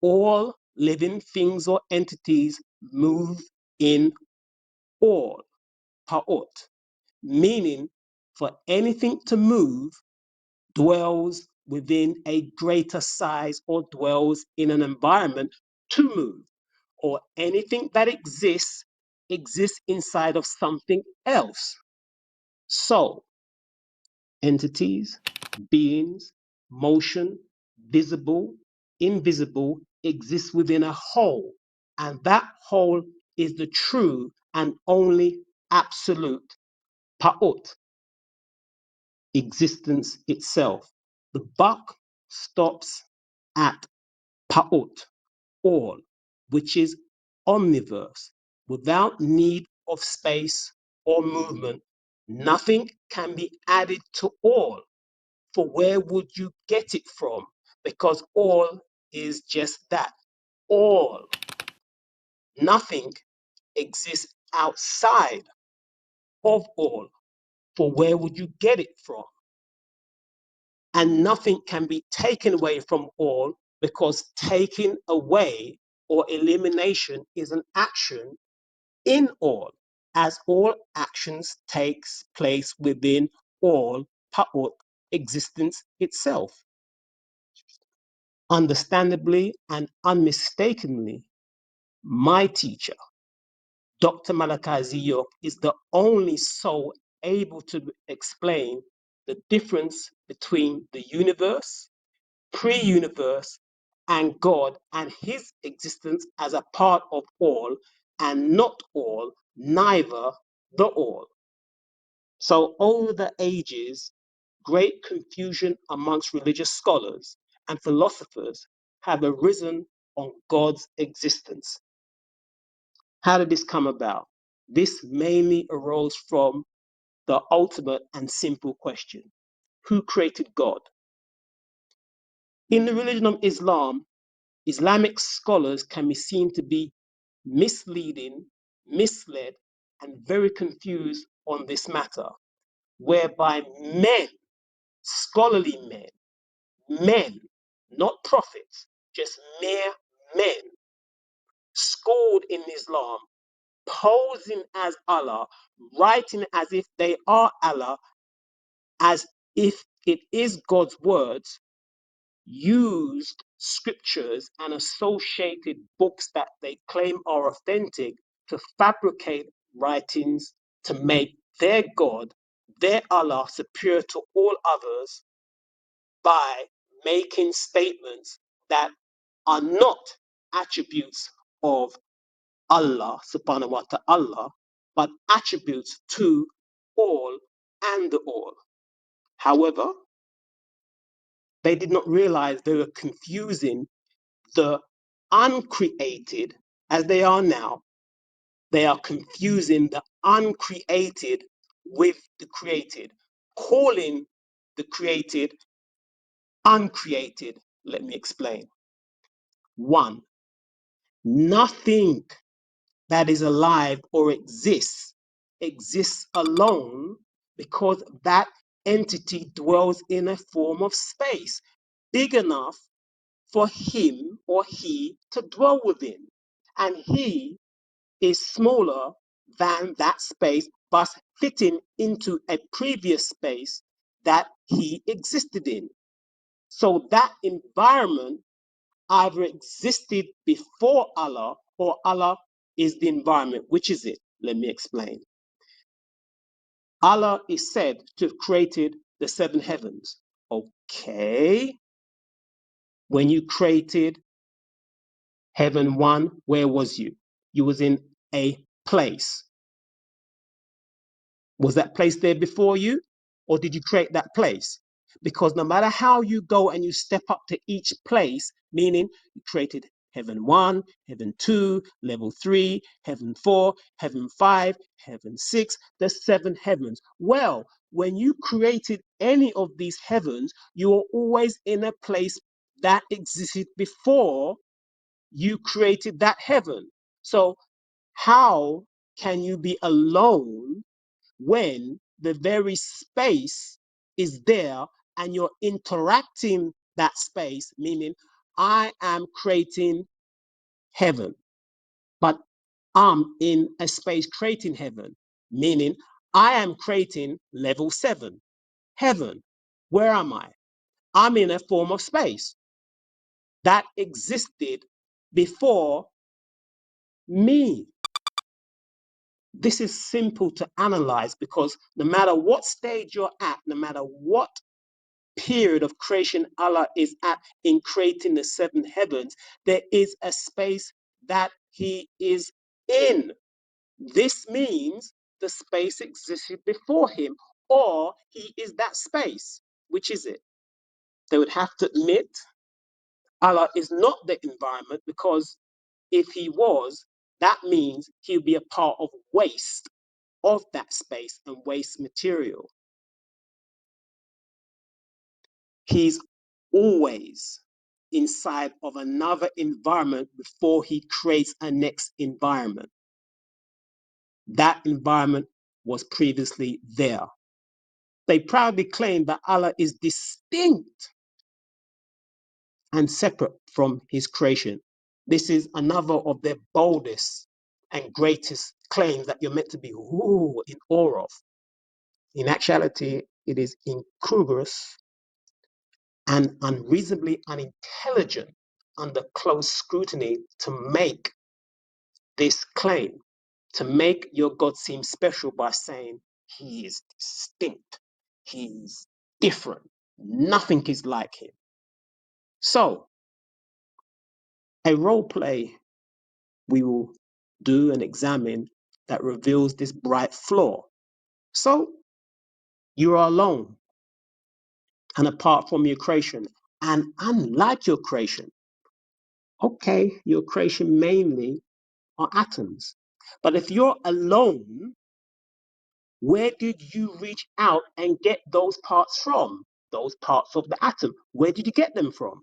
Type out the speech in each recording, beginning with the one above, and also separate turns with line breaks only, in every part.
All living things or entities move in all, pa'ot, meaning for anything to move dwells within a greater size or dwells in an environment to move, or anything that exists inside of something else. So, entities, beings, motion, visible, invisible, exist within a whole, and that whole is the true and only absolute pa'ut, existence itself. The buck stops at pa'ut, all, which is omniverse, without need of space or movement. Nothing can be added to all, for where would you get it from? Because all is just that, all. Nothing exists outside of all, for where would you get it from? And nothing can be taken away from all, because taking away or elimination is an action in all, as all actions takes place within all pa'ut, existence itself. Understandably and unmistakably, my teacher, Dr. Malachi Z. York, is the only soul able to explain the difference between the universe, pre-universe, and God and his existence as a part of all and not all, neither the all. So over the ages, great confusion amongst religious scholars and philosophers have arisen on God's existence. How did this come about? This mainly arose from the ultimate and simple question: who created God? In the religion of Islam, Islamic scholars can be seen to be misleading, misled, and very confused on this matter, whereby men, scholarly men, not prophets, just mere men, schooled in Islam, posing as Allah, writing as if they are Allah, as if it is God's words, used scriptures and associated books that they claim are authentic to fabricate writings to make their God, their Allah, superior to all others by making statements that are not attributes of Allah subhanahu wa ta'ala, but attributes to all and the all. However, they did not realize they were confusing the uncreated as they are now. They are confusing the uncreated with the created, calling the created uncreated. Let me explain. One, nothing that is alive or exists alone, because that entity dwells in a form of space big enough for him or he to dwell within. And he is smaller than that space, but fitting into a previous space that he existed in. So that environment either existed before Allah, or Allah is the environment. Which is it? Let me explain. Allah is said to have created the seven heavens. Okay. When you created heaven one, where was you? You was in a place. Was that place there before you, or did you create that place? Because no matter how you go and you step up to each place, meaning you created heaven one, heaven two, level three, heaven four, heaven five, heaven six, the seven heavens. Well, when you created any of these heavens, you were always in a place that existed before you created that heaven. So, how can you be alone when the very space is there and you're interacting that space, meaning I am creating heaven, but I'm in a space creating heaven, meaning I am creating level 7, heaven. Where am I? I'm in a form of space that existed before me. This is simple to analyze because no matter what stage you're at, no matter what period of creation Allah is at in creating the 7 heavens, there is a space that He is in. This means the space existed before Him, or He is that space. Which is it? They would have to admit Allah is not the environment, because if He was, that means He'll be a part of waste of that space and waste material. He's always inside of another environment before He creates a next environment. That environment was previously there. They proudly claim that Allah is distinct and separate from His creation. This is another of their boldest and greatest claims that you're meant to be in awe of. In actuality, it is incongruous and unreasonably unintelligent under close scrutiny to make this claim, to make your God seem special by saying He is distinct, He's different, nothing is like Him. So, a role play we will do and examine that reveals this bright flaw. So, you are alone and apart from your creation, and unlike your creation. Okay, your creation mainly are atoms. But if you're alone, where did you reach out and get those parts from? Those parts of the atom. Where did you get them from?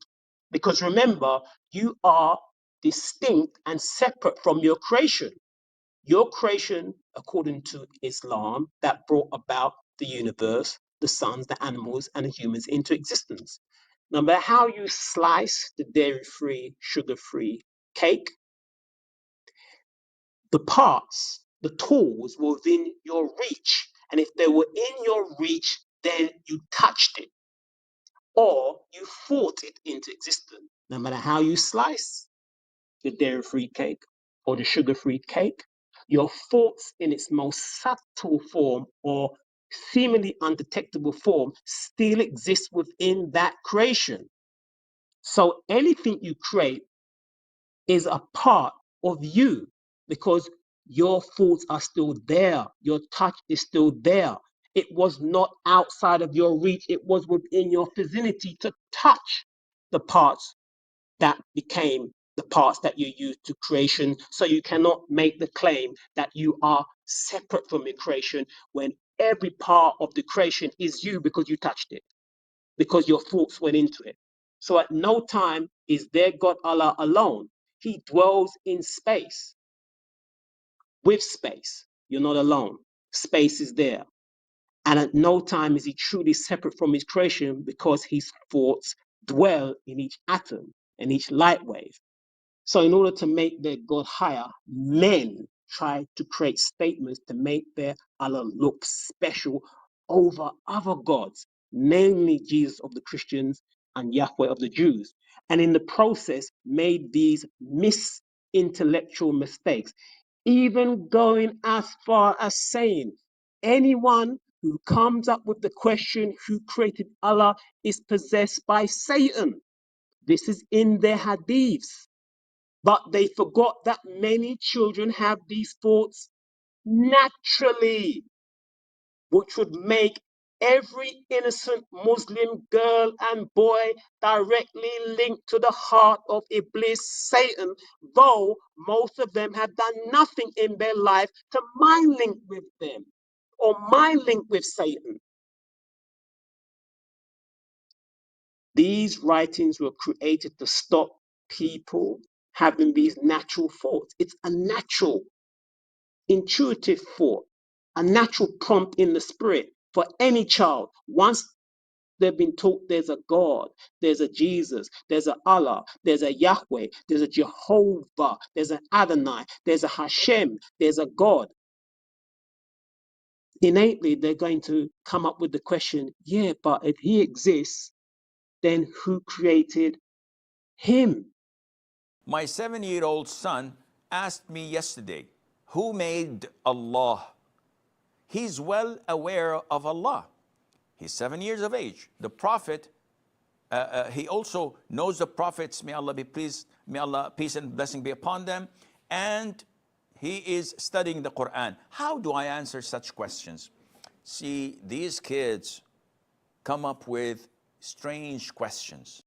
Because remember, you are distinct and separate from your creation. Your creation, according to Islam, that brought about the universe, the suns, the animals, and the humans into existence. No matter how you slice the dairy-free, sugar-free cake, the parts, the tools were within your reach. And if they were in your reach, then you touched it or you fought it into existence. No matter how you slice the dairy free cake or the sugar free cake, your thoughts in its most subtle form or seemingly undetectable form still exist within that creation. So anything you create is a part of you because your thoughts are still there. Your touch is still there. It was not outside of your reach. It was within your vicinity to touch the parts that became the parts that you use to creation. So you cannot make the claim that you are separate from your creation when every part of the creation is you because you touched it, because your thoughts went into it. So at no time is there God Allah alone. He dwells in space, with space. You're not alone. Space is there. And at no time is He truly separate from His creation because His thoughts dwell in each atom and each light wave. So in order to make their God higher, men try to create statements to make their Allah look special over other gods, namely Jesus of the Christians and Yahweh of the Jews. And in the process, made these intellectual mistakes, even going as far as saying anyone who comes up with the question who created Allah is possessed by Satan. This is in their hadiths. But they forgot that many children have these thoughts naturally, which would make every innocent Muslim girl and boy directly linked to the heart of Iblis, Satan, though most of them have done nothing in their life to mind link with them or mind link with Satan. These writings were created to stop people having these natural thoughts. It's a natural intuitive thought, a natural prompt in the spirit for any child. Once They've been taught there's a God, there's a Jesus, there's a Allah, there's a Yahweh, there's a Jehovah, there's an Adonai, there's a Hashem, there's a God. Innately, they're going to come up with the question, yeah, but if he exists, then who created him?
My 7-year-old son asked me yesterday, who made Allah? He's well aware of Allah. He's 7 years of age. The Prophet, he also knows the prophets, may Allah be pleased, may Allah, peace and blessing be upon them, and he is studying the Quran. How do I answer such questions? See, these kids come up with strange questions.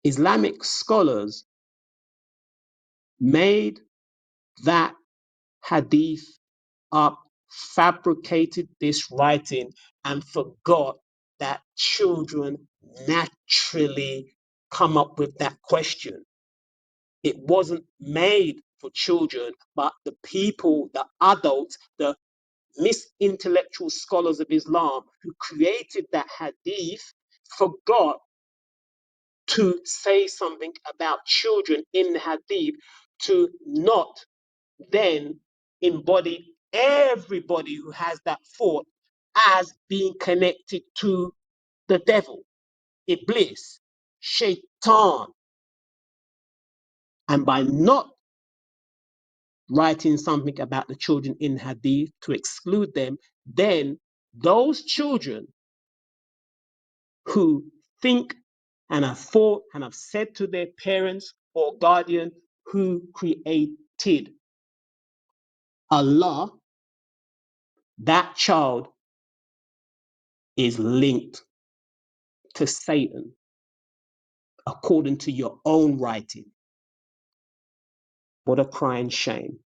Islamic scholars made that hadith up, fabricated this writing, and forgot that children naturally come up with that question. It wasn't made for children, but the people, the adults, the misintellectual scholars of Islam who created that hadith forgot to say something about children in the hadith to not then embody everybody who has that thought as being connected to the devil, Iblis, Shaitan. And by not writing something about the children in hadith to exclude them, then those children who think and have thought and have said to their parents or guardian who created Allah, that child is linked to Satan according to your own writing. What a crying shame.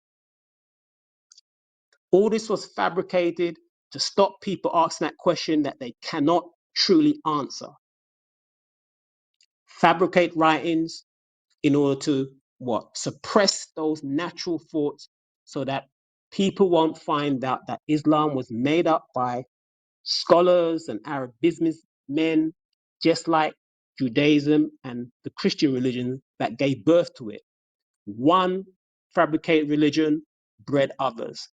All this was fabricated to stop people asking that question that they cannot truly answer. Fabricate writings in order to what? Suppress those natural thoughts so that people won't find out that Islam was made up by scholars and Arab businessmen, just like Judaism and the Christian religion that gave birth to it. One fabricated religion bred others.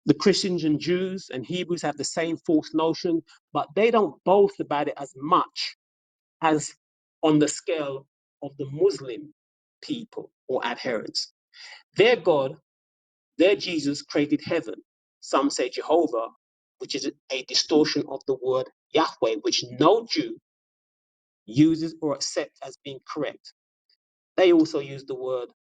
The Christians and Jews and Hebrews have the same false notion, but they don't boast about it as much as on the scale of the Muslim people or adherents. Their God, their Jesus created heaven. Some say Jehovah, which is a distortion of the word Yahweh, which no Jew uses or accepts as being correct. They also use the word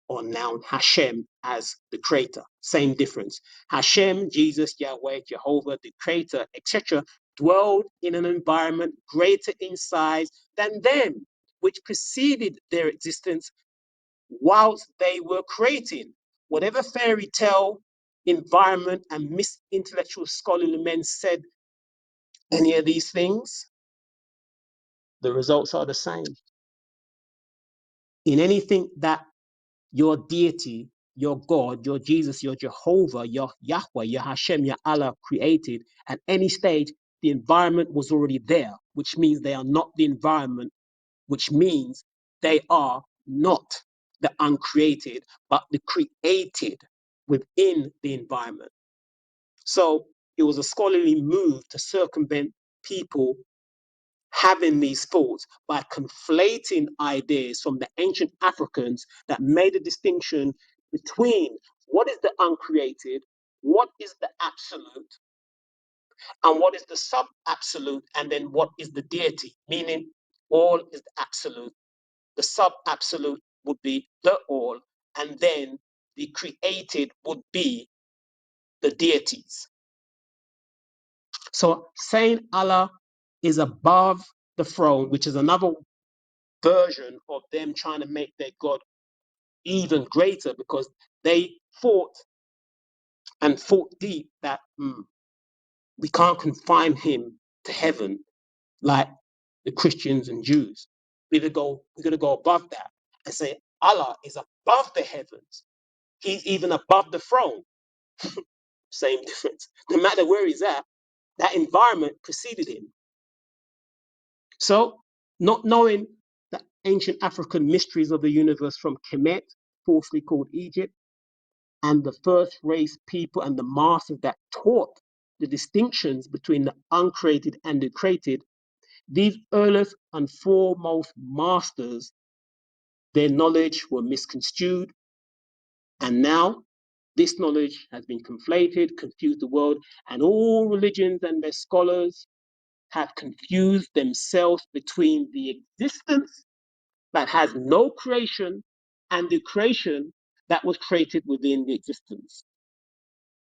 or noun Hashem as the creator. Same difference. Hashem, Jesus, Yahweh, Jehovah, the creator, etc., dwelled in an environment greater in size than them, which preceded their existence whilst they were creating. Whatever fairy tale, environment, and misintellectual scholarly men said any of these things, the results are the same. In anything that your deity, your God, your Jesus, your Jehovah, your Yahweh, your Hashem, your Allah created, at any stage, the environment was already there, which means they are not the environment, which means they are not the uncreated, but the created within the environment. So it was a scholarly move to circumvent people having these thoughts by conflating ideas from the ancient Africans that made a distinction between what is the uncreated, what is the absolute, and what is the sub absolute, and then what is the deity, meaning all is the absolute. The sub absolute would be the all, and then the created would be the deities. So saying Allah is above the throne, which is another version of them trying to make their God even greater because they thought and thought deep that we can't confine him to heaven like the Christians and Jews. We're gonna go above that. and say Allah is above the heavens. He's even above the throne. Same difference. No matter where he's at, that environment preceded him. So, not knowing the ancient African mysteries of the universe from Kemet, falsely called Egypt, and the first race people and the masters that taught the distinctions between the uncreated and the created, these earliest and foremost masters, their knowledge were misconstrued, and now this knowledge has been conflated, confused the world, and all religions and their scholars have confused themselves between the existence that has no creation and the creation that was created within the existence.